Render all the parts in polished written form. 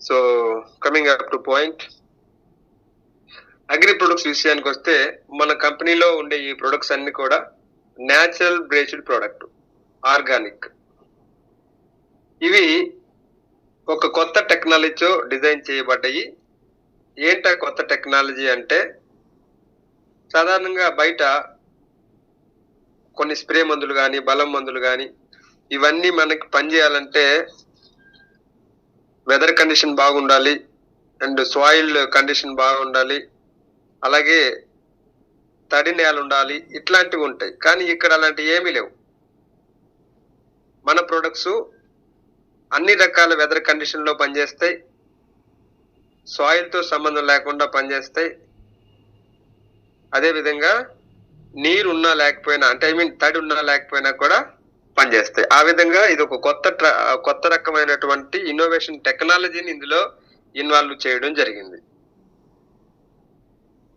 So coming up to point, agri products విషయానికి వస్తే మన కంపెనీలో ఉండే ఈ ప్రొడక్ట్స్ అన్ని కూడా న్యాచురల్ బేస్డ్ ప్రోడక్ట్, ఆర్గానిక్. ఇవి ఒక కొత్త టెక్నాలజీతో డిజైన్ చేయబడ్డాయి. ఏంట కొత్త టెక్నాలజీ అంటే, సాధారణంగా బయట కొన్ని స్ప్రే మందులు కానీ బలం మందులు కానీ ఇవన్నీ మనకి పనిచేయాలంటే వెదర్ కండిషన్ బాగుండాలి అండ్ సాయిల్ కండిషన్ బాగుండాలి, అలాగే తడి నేల ఉండాలి, ఇట్లాంటివి ఉంటాయి. కానీ ఇక్కడ అలాంటివి ఏమీ లేవు. మన ప్రొడక్ట్స్ అన్ని రకాల వెదర్ కండిషన్ లో పనిచేస్తాయి, సాయిల్ తో సంబంధం లేకుండా పనిచేస్తాయి. అదేవిధంగా నీరు ఉన్నా లేకపోయినా, అంటే తడి ఉన్నా లేకపోయినా కూడా పనిచేస్తాయి. ఆ విధంగా ఇది ఒక కొత్త రకమైనటువంటి ఇన్నోవేషన్ టెక్నాలజీని ఇందులో ఇన్వాల్వ్ చేయడం జరిగింది.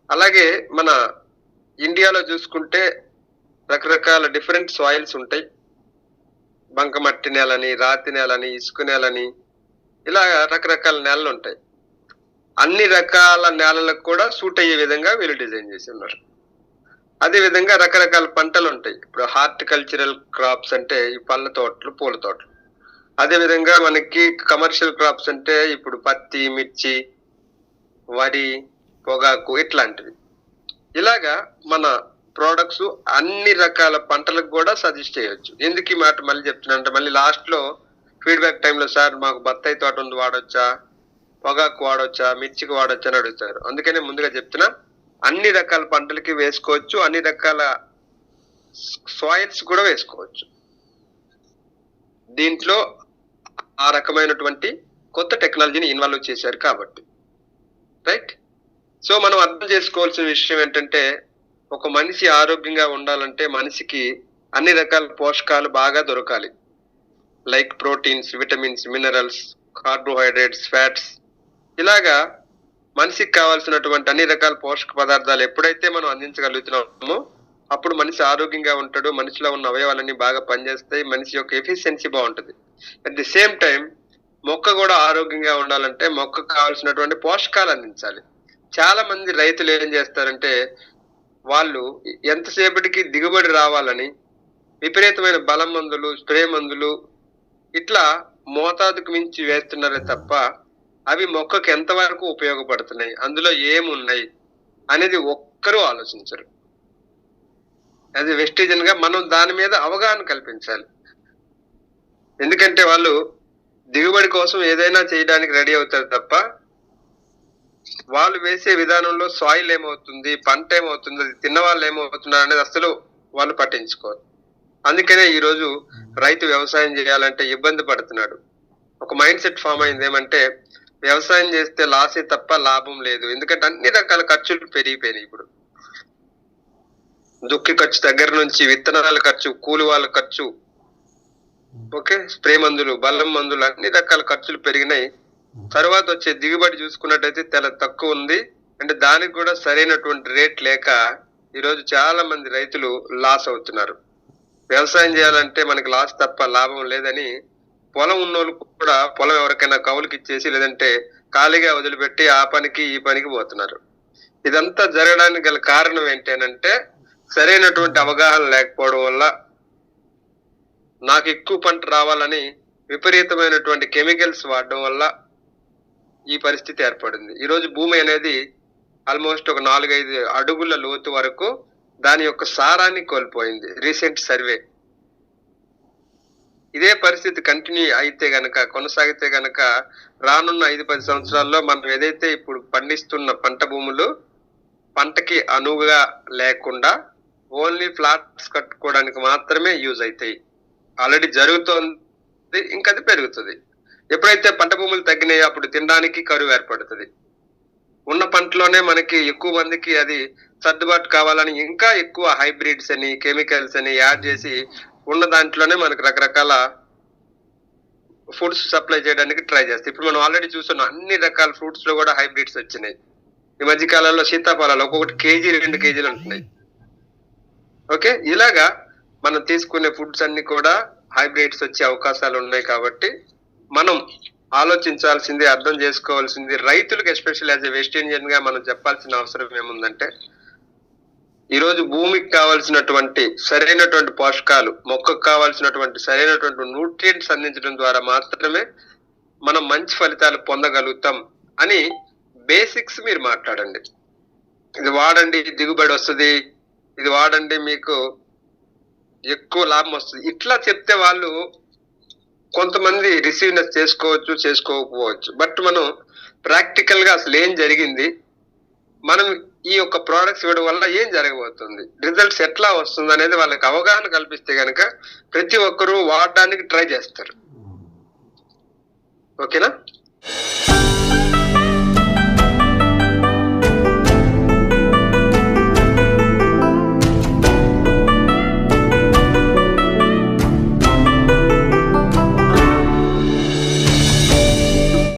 అలాగే మన ఇండియాలో చూసుకుంటే రకరకాల డిఫరెంట్ సాయిల్స్ ఉంటాయి. బంకమట్టి నేలని, రాతి నేలని, ఇసుక నేలని, ఇలా రకరకాల నేలలు ఉంటాయి. అన్ని రకాల నేలలకు కూడా సూట్ అయ్యే విధంగా వీళ్ళు డిజైన్ చేసి ఉన్నారు. అదే విధంగా రకరకాల పంటలు ఉంటాయి. ఇప్పుడు హార్టికల్చరల్ క్రాప్స్ అంటే ఈ పళ్ళ తోటలు, పూల తోటలు. అదే విధంగా మనకి కమర్షియల్ క్రాప్స్ అంటే ఇప్పుడు పత్తి, మిర్చి, వరి, పొగాకు, ఇట్లాంటివి. ఇలాగా మన ప్రోడక్ట్స్ అన్ని రకాల పంటలకు కూడా సజెస్ట్ చేయొచ్చు. ఎందుకు ఈ మాట మళ్ళీ చెప్తున్నా, మళ్ళీ లాస్ట్ లో ఫీడ్బ్యాక్ టైంలో సార్ మాకు బత్తాయి తోట ఉంది వాడొచ్చా, పొగాకు వాడొచ్చా, మిర్చికి వాడొచ్చా అని అడుగుతారు. అందుకనే ముందుగా చెప్తున్నా, అన్ని రకాల పంటలకి వేసుకోవచ్చు, అన్ని రకాల సాయిల్స్ కూడా వేసుకోవచ్చు. దీంట్లో ఆ రకమైనటువంటి కొత్త టెక్నాలజీని ఇన్వాల్వ్ చేశారు కాబట్టి, రైట్. సో మనం అర్థం చేసుకోవాల్సిన విషయం ఏంటంటే, ఒక మనిషి ఆరోగ్యంగా ఉండాలంటే మనిషికి అన్ని రకాల పోషకాలు బాగా దొరకాలి. Like proteins, vitamins, minerals, carbohydrates, fats. ఇలాగా మనిషికి కావాల్సినటువంటి అన్ని రకాల పోషక పదార్థాలు ఎప్పుడైతే మనం అందించగలుగుతున్నామో అప్పుడు మనిషి ఆరోగ్యంగా ఉంటాడు, మనిషిలో ఉన్న అవయవాలన్నీ బాగా పనిచేస్తాయి, మనిషి యొక్క ఎఫిషియన్సీ బాగుంటుంది. అట్ ది సేమ్ టైం మొక్క కూడా ఆరోగ్యంగా ఉండాలంటే మొక్కకు కావాల్సినటువంటి పోషకాలు అందించాలి. చాలా మంది రైతులు ఏం చేస్తారంటే, వాళ్ళు ఎంతసేపటికి దిగుబడి రావాలని విపరీతమైన బలం మందులు, స్ప్రే మందులు ఇట్లా మోతాదుకు మించి వేస్తున్నారే తప్ప అవి మొక్కకు ఎంతవరకు ఉపయోగపడుతున్నాయి, అందులో ఏమున్నాయి అనేది ఒక్కరూ ఆలోచించరు. అది వెస్టిజన్ గా మనం దాని మీద అవగాహన కల్పించాలి. ఎందుకంటే వాళ్ళు దిగుబడి కోసం ఏదైనా చేయడానికి రెడీ అవుతారు తప్ప వాళ్ళు వేసే విధానంలో సాయిల్ ఏమవుతుంది, పంట ఏమవుతుంది, అది తిన్న వాళ్ళు ఏమవుతున్నారు అనేది అసలు వాళ్ళు పట్టించుకోరు. అందుకనే ఈ రోజు రైతు వ్యవసాయం చేయాలంటే ఇబ్బంది పడుతున్నాడు. ఒక మైండ్ సెట్ ఫామ్ అయింది ఏమంటే, వ్యవసాయం చేస్తే లాసే తప్ప లాభం లేదు. ఎందుకంటే అన్ని రకాల ఖర్చులు పెరిగిపోయినాయి. ఇప్పుడు దుక్కి ఖర్చు దగ్గర నుంచి విత్తనాల ఖర్చు, కూలి వాళ్ళ ఖర్చు, ఓకే, స్ప్రే మందులు, బలం మందులు, అన్ని రకాల ఖర్చులు పెరిగినాయి. తర్వాత వచ్చే దిగుబడి చూసుకున్నట్టయితే చాలా తక్కువ ఉంది. అంటే దానికి కూడా సరైనటువంటి రేట్ లేక ఈరోజు చాలా మంది రైతులు లాస్ అవుతున్నారు. వ్యవసాయం చేయాలంటే మనకి లాస్ తప్ప లాభం లేదని పొలం ఉన్నోళ్ళు కూడా పొలం ఎవరికైనా కౌలుకి ఇచ్చేసి లేదంటే ఖాళీగా వదిలిపెట్టి ఆ పనికి ఈ పనికి పోతున్నారు. ఇదంతా జరగడానికి గల కారణం ఏంటంటే, సరైనటువంటి అవగాహన లేకపోవడం వల్ల, నాకు ఎక్కువ పంట రావాలని విపరీతమైనటువంటి కెమికల్స్ వాడడం వల్ల ఈ పరిస్థితి ఏర్పడింది. ఈరోజు భూమి అనేది ఆల్మోస్ట్ ఒక 4-5 అడుగుల లోతు వరకు దాని యొక్క సారాన్ని కోల్పోయింది. Recent survey. ఇదే పరిస్థితి కంటిన్యూ అయితే గనక, కొనసాగితే గనక రానున్న 5-10 సంవత్సరాల్లో మనం ఏదైతే ఇప్పుడు పండిస్తున్న పంట భూములు పంటకి అనువుగా లేకుండా ఓన్లీ ఫ్లాట్స్ కట్టుకోవడానికి మాత్రమే యూజ్ అవుతాయి. ఆల్రెడీ జరుగుతోంది, ఇంకా అది పెరుగుతుంది. ఎప్పుడైతే పంట భూములు తగ్గినాయో అప్పుడు తినడానికి కరువు ఏర్పడుతుంది. ఉన్న పంటలోనే మనకి ఎక్కువ మందికి అది సర్దుబాటు కావాలని ఇంకా ఎక్కువ హైబ్రిడ్స్ అని, కెమికల్స్ అని యాడ్ చేసి ఉన్న దాంట్లోనే మనకు రకరకాల ఫుడ్స్ సప్లై చేయడానికి ట్రై చేస్తాయి. ఇప్పుడు మనం ఆల్రెడీ చూస్తున్నాం, అన్ని రకాల ఫ్రూట్స్ లో కూడా హైబ్రిడ్స్ వచ్చినాయి. ఈ మధ్య కాలంలో సీతాఫలాలు ఒక్కొక్కటి కేజీ 2 కేజీలు ఉంటున్నాయి. ఓకే, ఇలాగా మనం తీసుకునే ఫుడ్స్ అన్ని కూడా హైబ్రిడ్స్ వచ్చే అవకాశాలు ఉన్నాయి. కాబట్టి మనం ఆలోచించాల్సింది, అర్థం చేసుకోవాల్సింది రైతులకు, especial as a West Indian గా మనం చెప్పాల్సిన అవసరం ఏముందంటే, ఈరోజు భూమికి కావాల్సినటువంటి సరైనటువంటి పోషకాలు, మొక్కకు కావాల్సినటువంటి సరైనటువంటి న్యూట్రియంట్స్ అందించడం ద్వారా మాత్రమే మనం మంచి ఫలితాలు పొందగలుగుతాం అని బేసిక్స్ మీరు మాట్లాడండి. ఇది వాడండి దిగుబడి వస్తుంది, ఇది వాడండి మీకు ఎక్కువ లాభం వస్తుంది, ఇట్లా చెప్తే వాళ్ళు కొంతమంది రిసీవ్నెస్ చేసుకోవచ్చు, చేసుకోకపోవచ్చు. బట్ మనం ప్రాక్టికల్ గా అసలు ఏం జరిగింది, మనం ఈ యొక్క ప్రోడక్ట్స్ ఇవ్వడం వల్ల ఏం జరగబోతుంది, రిజల్ట్స్ ఎట్లా వస్తుంది అనేది వాళ్ళకి అవగాహన కల్పిస్తే గనక ప్రతి ఒక్కరూ వాడడానికి ట్రై చేస్తారు. ఓకేనా?